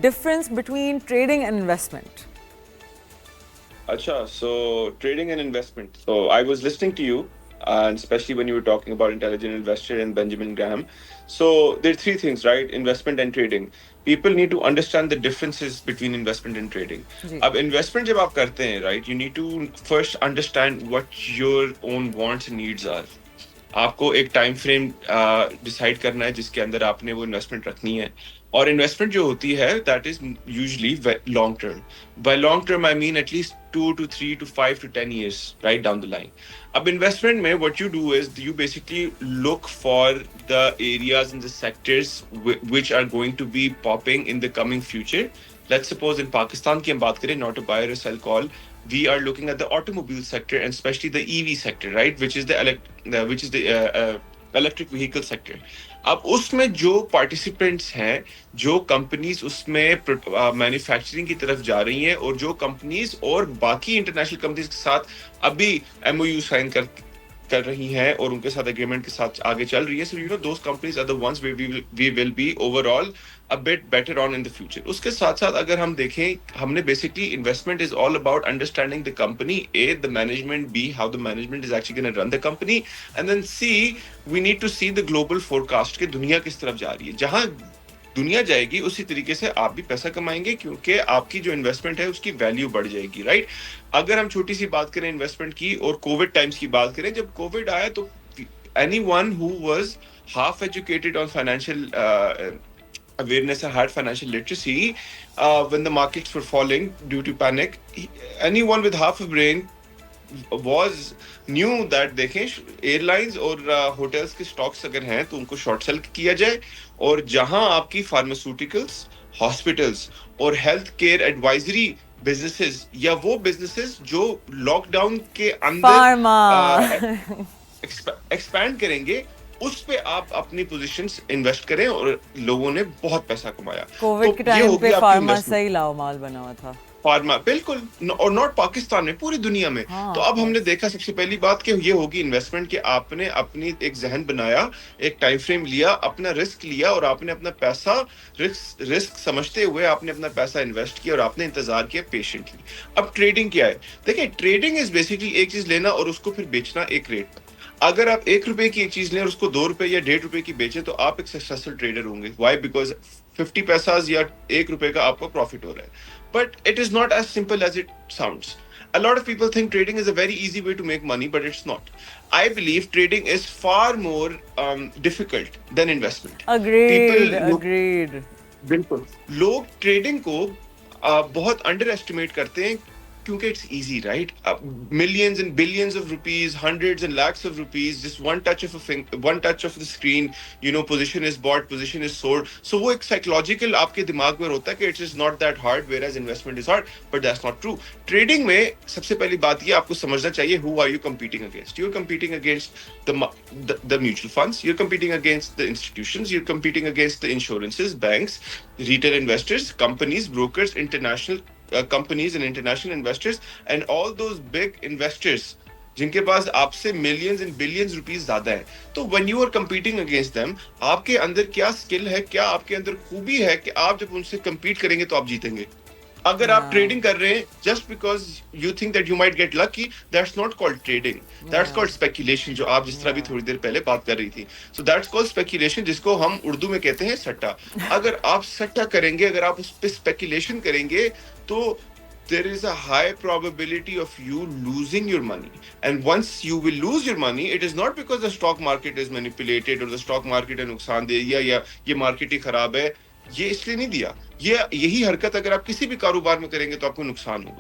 Difference between trading and investment. Acha, so trading and investment. So I was listening to you, and especially when you were talking about Intelligent Investor and Benjamin Graham. So there are three things, right? Investment and trading. People need to understand the differences between investment and trading. जी. अब investment जब आप करते हैं, right? You need to first understand what your own wants and needs are. आपको एक time frame decide करना है जिसके अंदर आपने वो इन्वेस्टमेंट रखनी है और इन्वेस्टमेंट जो होती है that is usually long term by long term I mean at least 2 to 3 to 5 to 10 years right down the line. अब इन्वेस्टमेंट में what you do is you basically look for the areas and the sectors which are going to be popping in the coming future. Let's suppose in Pakistan की हम बात करें, not a buy or sell call, we are looking at the automobile sector and especially the EV sector, right? Which is the electric vehicle sector. अब उसमें जो participants हैं, जो companies उसमें मैन्युफैक्चरिंग की तरफ जा रही हैं और जो companies और बाकी इंटरनेशनल कंपनीज के साथ अभी MOU साइन कर रही हैं और उनके साथ एग्रीमेंट के साथ आगे चल रही है, so you know those companies are the ones we will be overall a bit better on in the future. उसके साथ साथ अगर हम देखें, हमने basically investment is all about understanding the company, A, the management, B, how the management is actually going to run the company, and then C, we need to see the global forecast कि दुनिया किस तरफ जा रही है. जहां दुनिया जाएगी उसी तरीके से आप भी पैसा कमाएंगे क्योंकि आपकी जो इन्वेस्टमेंट है उसकी वैल्यू बढ़ जाएगी, राइट? अगर हम छोटी सी बात करें इन्वेस्टमेंट की और कोविड टाइम्स की बात करें, जब कोविड आया तो anyone who was half educated on financial awareness or had financial literacy, when the markets were falling due to panic, anyone with half a brain was knew that देखें airlines और hotels के stocks अगर हैं तो उनको short cell किया जाए और जहां आपकी फार्मास्यूटिकल्स, हॉस्पिटल्स और हेल्थ केयर एडवाइजरी बिजनेसेस या वो बिजनेसेस जो लॉकडाउन के अंदर एक्सपैंड करेंगे, उस पे आप अपनी पोजीशंस इन्वेस्ट करें और लोगों ने बहुत पैसा कमाया. कोविड के टाइम पे फार्मा से ही लाओ माल बना हुआ था. फार्मा बिल्कुल, और नॉट पाकिस्तान में, पूरी दुनिया में. तो अब हमने देखा सबसे पहली बात कि ये होगी इन्वेस्टमेंट कि आपने अपनी एक जहन बनाया, एक टाइम फ्रेम लिया, अपना रिस्क लिया और आपने अपना पैसा रिस्क समझते हुए आपने अपना पैसा इन्वेस्ट किया और आपने इंतजार किया पेशेंटली. अब ट्रेडिंग क्या है? देखिए, ट्रेडिंग इज बेसिकली एक चीज लेना और उसको फिर बेचना एक रेट पर. अगर आप 1 रुपए की एक चीज लें और उसको 2 रुपए या 1.5 रुपए की बेचें तो आप एक सक्सेसफुल ट्रेडर होंगे. व्हाई? बिकॉज 50 पैसा या 1 रुपए का आपको प्रॉफिट हो रहा है. But it is not as simple as it sounds. A lot of people think trading is a very easy way to make money, but it's not. I believe trading is far more difficult than investment. Agreed. बिल्कुल. लोग trading को बहुत under estimate करते हैं क्योंकि it's easy, right? Millions and billions of rupees, hundreds and lakhs of rupees, just one touch of the screen, you know, position is bought, position is sold. So वो एक psychological आपके दिमाग में होता है कि it is not that hard, whereas investment is hard, but that's not true. Trading में सबसे पहली बात ये आपको समझना चाहिए, who are you competing against? You're competing against the mutual funds, you're competing against the institutions, you're competing against the insurances, banks, retail investors, companies, brokers, international companies and international investors, and all those big investors जिनके पास आपसे millions and billions rupees ज्यादा है. तो when you are competing against them, आपके अंदर क्या skill है, क्या आपके अंदर खूबी है कि आप जब उनसे compete करेंगे तो आप जीतेंगे. अगर आप ट्रेडिंग कर रहे हैं just because you think that you might get lucky, that's not called trading. That's called speculation, जो आप जिस तरह भी थोड़ी देर पहले बात कर रही थी. So that's called speculation, जिसको हम उर्दू में कहते हैं सट्टा. अगर आप सट्टा करेंगे, अगर आप उस पे speculation करेंगे, तो there is a high probability of you losing your money. And once you will lose your money, it is not because the stock market is manipulated or the stock market है नुकसान दे या ये market ही खराब है. ये इसलिए नहीं दिया. यही हरकत अगर आप किसी भी कारोबार में करेंगे तो आपको नुकसान होगा.